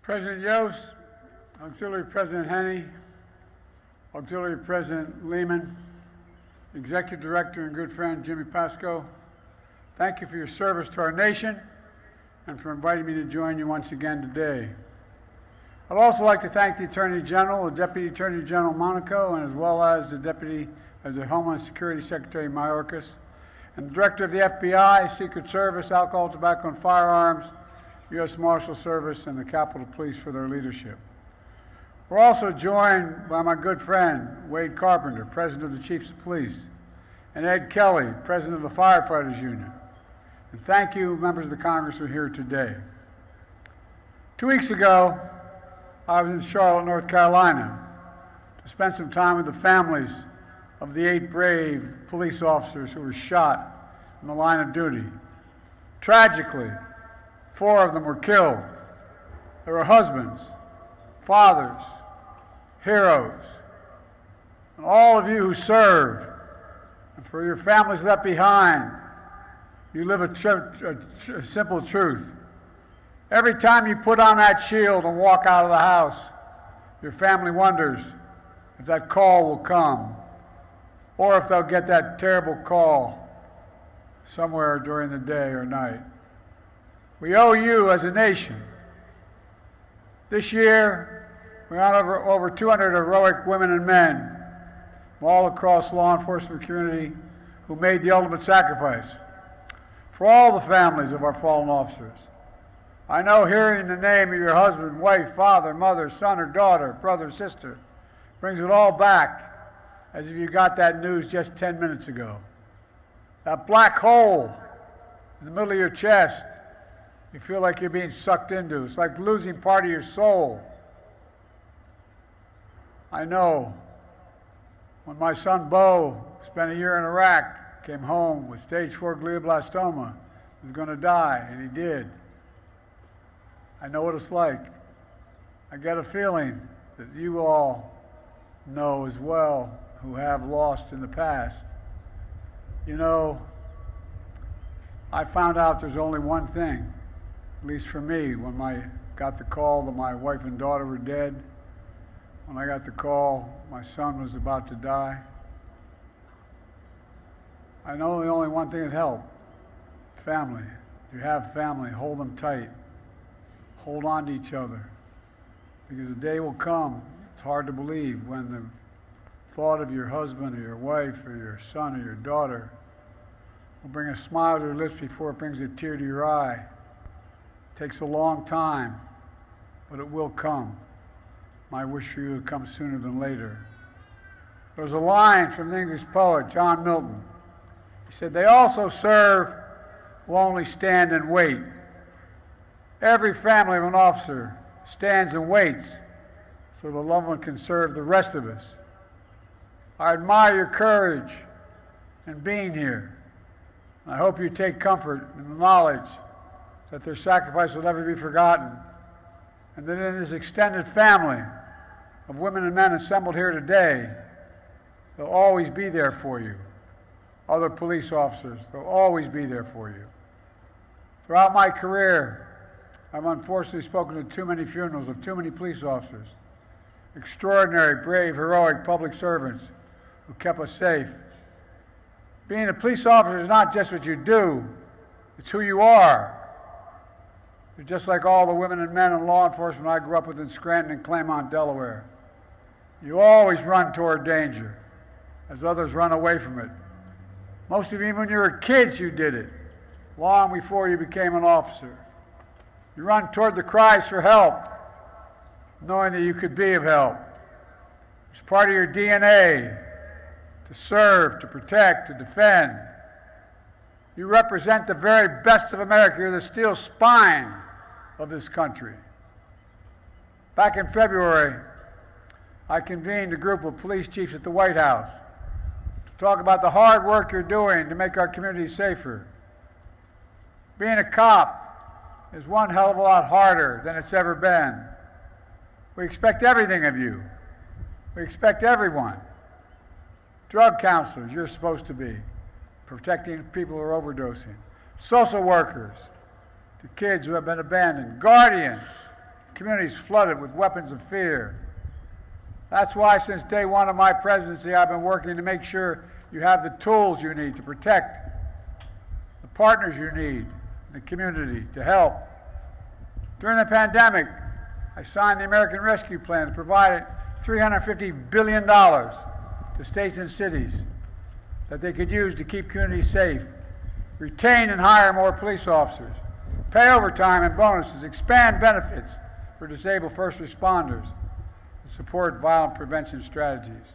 President Yost, Auxiliary President Henney, Auxiliary President Lehman, Executive Director and good friend Jimmy Pasco, thank you for your service to our nation and for inviting me to join you once again today. I'd also like to thank the Attorney General, the Deputy Attorney General Monaco, and as well as the Homeland Security Secretary Mayorkas, and the Director of the FBI, Secret Service, Alcohol, Tobacco, and Firearms, U.S. Marshal Service, and the Capitol Police for their leadership. We're also joined by my good friend, Wade Carpenter, President of the Chiefs of Police, and Ed Kelly, President of the Firefighters Union. And thank you, members of the Congress who are here today. 2 weeks ago, I was in Charlotte, North Carolina, to spend some time with the families of the 8 brave police officers who were shot in the line of duty. Tragically, 4 of them were killed. They were husbands, fathers, heroes. And all of you who serve, and for your families left behind, you live a simple truth. Every time you put on that shield and walk out of the house, your family wonders if that call will come, or if they'll get that terrible call somewhere during the day or night. We owe you as a nation. This year, we honor over 200 heroic women and men from all across the law enforcement community who made the ultimate sacrifice. For all the families of our fallen officers, I know hearing the name of your husband, wife, father, mother, son or daughter, brother, sister, brings it all back as if you got that news just 10 minutes ago. That black hole in the middle of your chest, you feel like you're being sucked into. It's like losing part of your soul. I know when my son Bo spent a year in Iraq, came home with stage 4 glioblastoma, was going to die, and he did. I know what it's like. I get a feeling that you all know as well who have lost in the past. You know, I found out there's only one thing, at least for me, when I got the call that my wife and daughter were dead, when I got the call my son was about to die. I know the only one thing that helped, family. If you have family, hold them tight. Hold on to each other. Because the day will come, it's hard to believe, when the thought of your husband or your wife or your son or your daughter will bring a smile to your lips before it brings a tear to your eye. It takes a long time, but it will come. My wish for you to come sooner than later. There was a line from the English poet, John Milton. He said, "They also serve who only stand and wait." Every family of an officer stands and waits so the loved one can serve the rest of us. I admire your courage in being here. I hope you take comfort in the knowledge that their sacrifice will never be forgotten, and that in this extended family of women and men assembled here today, they'll always be there for you. Other police officers, they'll always be there for you. Throughout my career, I've unfortunately spoken to too many funerals of too many police officers, extraordinary, brave, heroic public servants who kept us safe. Being a police officer is not just what you do, it's who you are. You're just like all the women and men in law enforcement I grew up with in Scranton and Claremont, Delaware. You always run toward danger as others run away from it. Most of you, even when you were kids, you did it, long before you became an officer. You run toward the cries for help, knowing that you could be of help. It's part of your DNA to serve, to protect, to defend. You represent the very best of America. You're the steel spine of this country. Back in February, I convened a group of police chiefs at the White House to talk about the hard work you're doing to make our communities safer. Being a cop is one hell of a lot harder than it's ever been. We expect everything of you. We expect everyone. Drug counselors, you're supposed to be, protecting people who are overdosing. Social workers, to kids who have been abandoned. Guardians, communities flooded with weapons of fear. That's why since day one of my presidency, I've been working to make sure you have the tools you need to protect, the partners you need in the community to help. During the pandemic, I signed the American Rescue Plan to provide $350 billion to states and cities that they could use to keep communities safe, retain and hire more police officers, pay overtime and bonuses, expand benefits for disabled first responders, and support violent prevention strategies.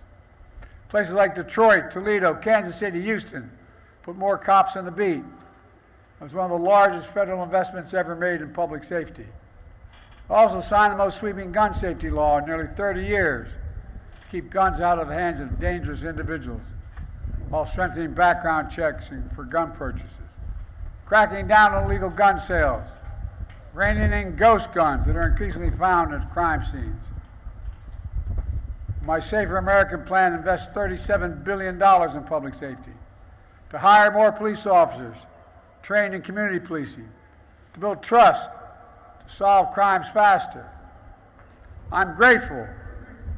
Places like Detroit, Toledo, Kansas City, Houston put more cops on the beat. It was one of the largest federal investments ever made in public safety. Also signed the most sweeping gun safety law in nearly 30 years to keep guns out of the hands of dangerous individuals, while strengthening background checks for gun purchases, cracking down on illegal gun sales, reining in ghost guns that are increasingly found at crime scenes. My Safer American Plan invests $37 billion in public safety, to hire more police officers, trained in community policing, to build trust, to solve crimes faster. I'm grateful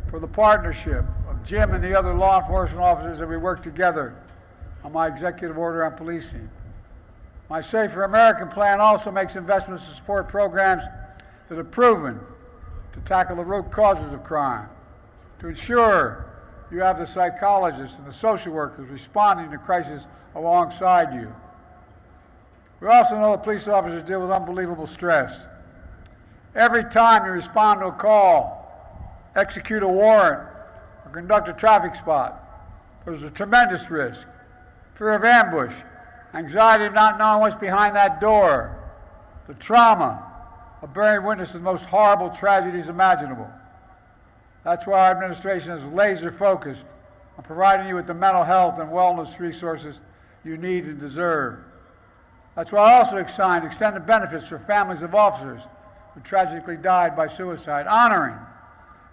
for the partnership of Jim and the other law enforcement officers that we work together on my executive order on policing. My Safer American Plan also makes investments to support programs that are proven to tackle the root causes of crime, to ensure you have the psychologists and the social workers responding to crisis alongside you. We also know that police officers deal with unbelievable stress. Every time you respond to a call, execute a warrant, or conduct a traffic spot, there's a tremendous risk. Fear of ambush, anxiety of not knowing what's behind that door, the trauma of bearing witness to the most horrible tragedies imaginable. That's why our administration is laser focused on providing you with the mental health and wellness resources you need and deserve. That's why I also signed extended benefits for families of officers who tragically died by suicide, honoring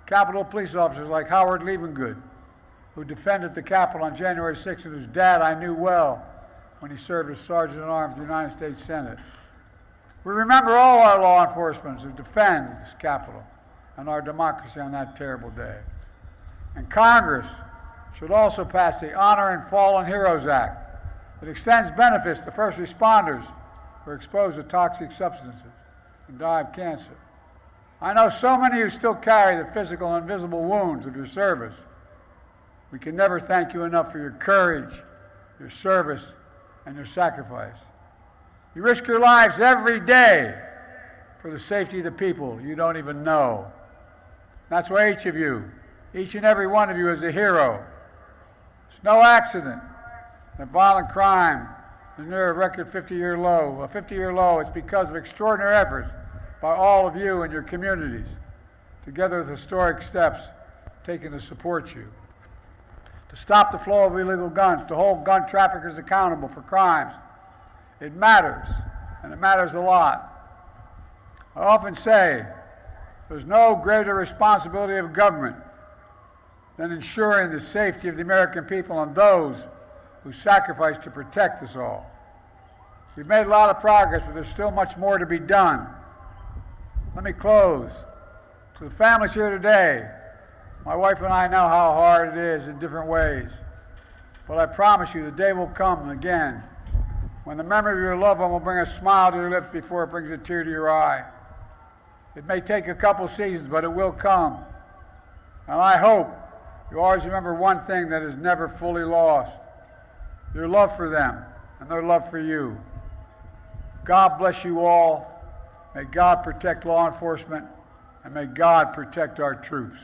Capitol Police officers like Howard Levengood, who defended the Capitol on January 6th, and whose dad I knew well when he served as Sergeant-at-Arms in the United States Senate. We remember all our law enforcement who defend this Capitol and our democracy on that terrible day. And Congress should also pass the Honor and Fallen Heroes Act that extends benefits to first responders who are exposed to toxic substances and die of cancer. I know so many who still carry the physical and invisible wounds of your service. We can never thank you enough for your courage, your service, and your sacrifice. You risk your lives every day for the safety of the people you don't even know. That's why each of you, each and every one of you is a hero. It's no accident that violent crime is near a record 50-year low. A 50-year low is because of extraordinary efforts by all of you and your communities, together with historic steps taken to support you. To stop the flow of illegal guns, to hold gun traffickers accountable for crimes. It matters, and it matters a lot. I often say there's no greater responsibility of government than ensuring the safety of the American people and those who sacrifice to protect us all. We've made a lot of progress, but there's still much more to be done. Let me close. To the families here today, my wife and I know how hard it is in different ways, but I promise you the day will come again when the memory of your loved one will bring a smile to your lips before it brings a tear to your eye. It may take a couple seasons, but it will come. And I hope you always remember one thing that is never fully lost: your love for them and their love for you. God bless you all. May God protect law enforcement, and may God protect our troops.